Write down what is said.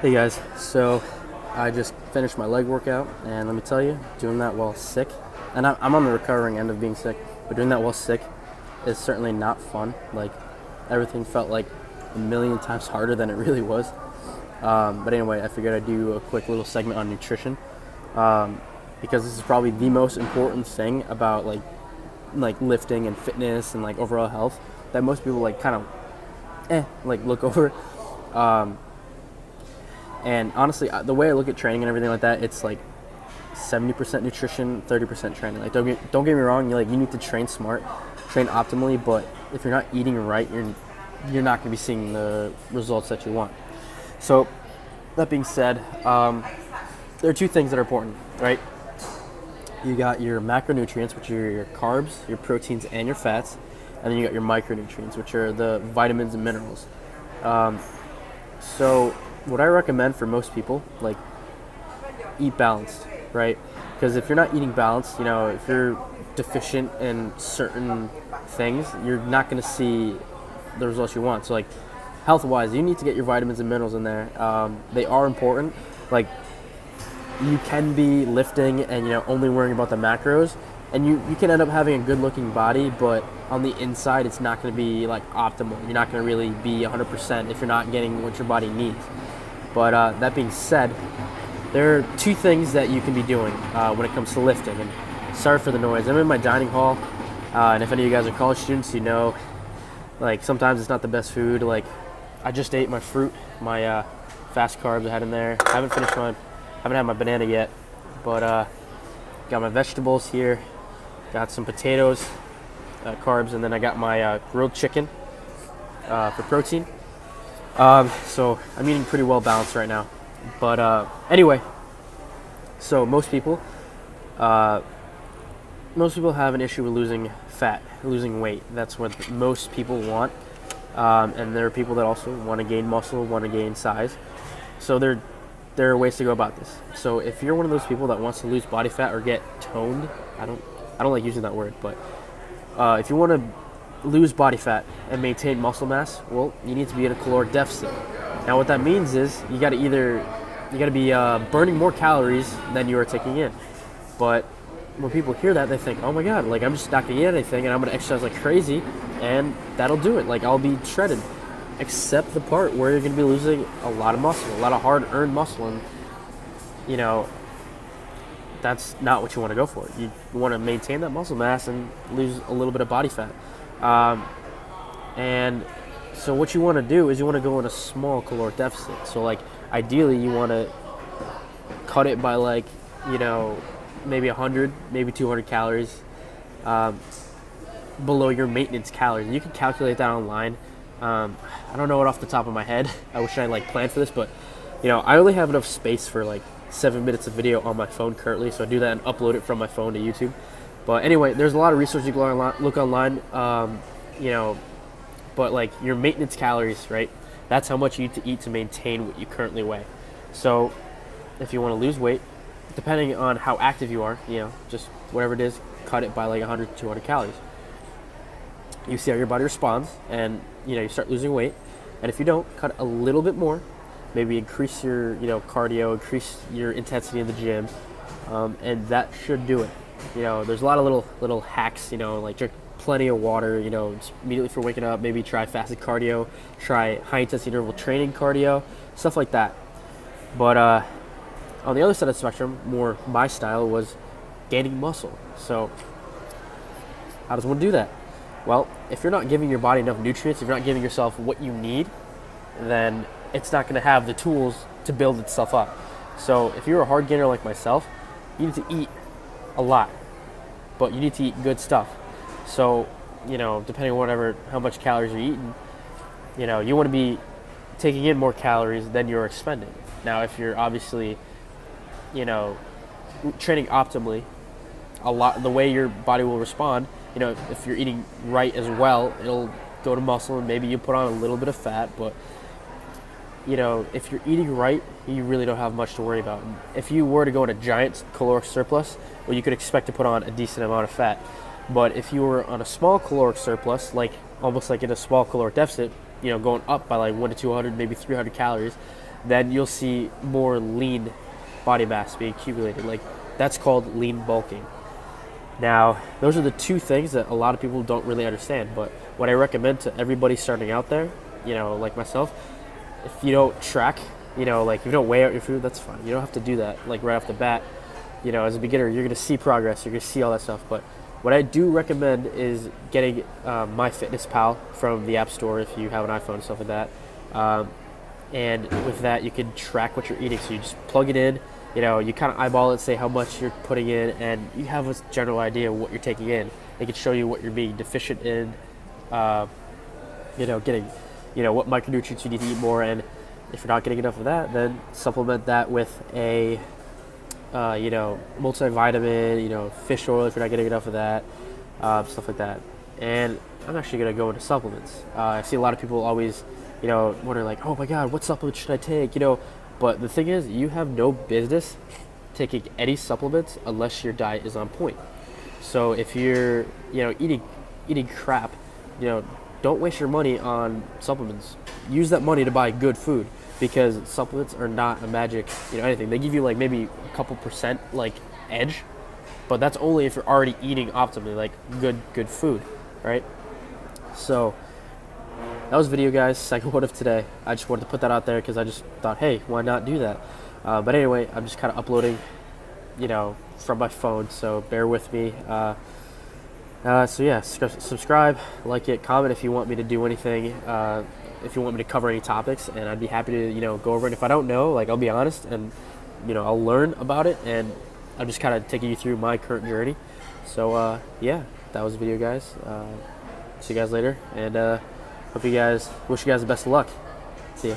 Hey guys, so I just finished my leg workout, and let me tell you, doing that while sick, and I'm on the recovering end of being sick, but doing that while sick is certainly not fun. Like, everything felt like a million times harder than it really was. But anyway, I figured I'd do a quick little segment on nutrition, because this is probably the most important thing about like lifting and fitness and like overall health that most people like kind of look over. And honestly, the way I look at training and everything like that, it's like 70% nutrition, 30% training. Like, don't get me wrong, you need to train smart, train optimally, but if you're not eating right, you're not going to be seeing the results that you want. So, that being said, there are two things that are important, right? You got your macronutrients, which are your carbs, your proteins, and your fats, and then you got your micronutrients, which are the vitamins and minerals. So what I recommend for most people, like, eat balanced, right? Because if you're not eating balanced, if you're deficient in certain things, you're not going to see the results you want. So, like, health-wise, you need to get your vitamins and minerals in there. They are important. Like, you can be lifting and, only worrying about the macros, and you can end up having a good-looking body, but on the inside, it's not going to be, like, optimal. You're not going to really be 100% if you're not getting what your body needs. But that being said, there are two things that you can be doing when it comes to lifting. And sorry for the noise. I'm in my dining hall, and if any of you guys are college students, like, sometimes it's not the best food. Like, I just ate my fruit, my fast carbs I had in there. I haven't had my banana yet, but got my vegetables here. Got some potatoes, carbs, and then I got my grilled chicken for protein. So I'm eating pretty well balanced right now. But anyway, so most people have an issue with losing fat, losing weight. That's what most people want. And there are people that also want to gain muscle, want to gain size. So there are ways to go about this. So if you're one of those people that wants to lose body fat or get toned, I don't like using that word, but if you want to lose body fat and maintain muscle mass, well, you need to be in a caloric deficit. Now, what that means is you got to be burning more calories than you are taking in. But when people hear that, they think, oh my god, like, I'm just not gonna eat anything and I'm gonna exercise like crazy, and that'll do it. Like, I'll be shredded. Except the part where you're gonna be losing a lot of muscle, a lot of hard-earned muscle, and that's not what you want to go for. You want to maintain that muscle mass and lose a little bit of body fat. And so what you want to do is you want to go in a small caloric deficit. So, like, ideally you want to cut it by, like, maybe 100, maybe 200 calories below your maintenance calories. You can calculate that online. I don't know it off the top of my head. I wish I planned for this, but I only have enough space for like 7 minutes of video on my phone currently, so I do that and upload it from my phone to YouTube. But anyway, there's a lot of resources you can look online, but like your maintenance calories, right? That's how much you need to eat to maintain what you currently weigh. So if you want to lose weight, depending on how active you are, just whatever it is, cut it by like 100 to 200 calories. You see how your body responds, and you start losing weight. And if you don't, cut a little bit more. Maybe increase your cardio, increase your intensity in the gym, and that should do it. There's a lot of little hacks. Like drink plenty of water. Immediately for waking up. Maybe try fasted cardio, try high intensity interval training cardio, stuff like that. But on the other side of the spectrum, more my style was gaining muscle. So how does one do that? Well, if you're not giving your body enough nutrients, if you're not giving yourself what you need, then it's not going to have the tools to build itself up. So if you're a hard gainer like myself, you need to eat a lot, but you need to eat good stuff. So, depending on how much calories you're eating, you want to be taking in more calories than you're expending. Now, if you're obviously, training optimally, the way your body will respond, if you're eating right as well, it'll go to muscle and maybe you put on a little bit of fat, but if you're eating right, you really don't have much to worry about. If you were to go in a giant caloric surplus, well, you could expect to put on a decent amount of fat. But if you were on a small caloric surplus, almost like in a small caloric deficit, going up by like 1 to 200, maybe 300 calories, then you'll see more lean body mass being accumulated. Like, that's called lean bulking. Now, those are the two things that a lot of people don't really understand, but what I recommend to everybody starting out there, like myself, if you don't track, like if you don't weigh out your food, that's fine. You don't have to do that like right off the bat. As a beginner, you're going to see progress, you're going to see all that stuff, but what I do recommend is getting MyFitnessPal from the App Store if you have an iPhone and stuff like that. And with that, you can track what you're eating. So you just plug it in, you kind of eyeball it, say how much you're putting in, and you have a general idea of what you're taking in. It can show you what you're being deficient in, getting, what micronutrients you need to eat more. And if you're not getting enough of that, then supplement that with a multivitamin, fish oil if you're not getting enough of that, stuff like that. And I'm actually going to go into supplements. I see a lot of people always, wondering like, oh my God, what supplement should I take? But the thing is, you have no business taking any supplements unless your diet is on point. So if you're, eating crap, don't waste your money on supplements. Use that money to buy good food, because supplements are not a magic, anything. They give you like maybe a couple percent like edge, but that's only if you're already eating optimally, like good food, right? So that was video, guys. Second one of today. I just wanted to put that out there because I just thought, hey, why not do that? But anyway, I'm just kind of uploading, from my phone, so bear with me. So yeah, subscribe, like it, comment if you want me to do anything, if you want me to cover any topics, and I'd be happy to, go over it. If I don't know, like, I'll be honest, and, I'll learn about it, and I'm just kind of taking you through my current journey. So, yeah, that was the video, guys. See you guys later, and wish you guys the best of luck. See ya.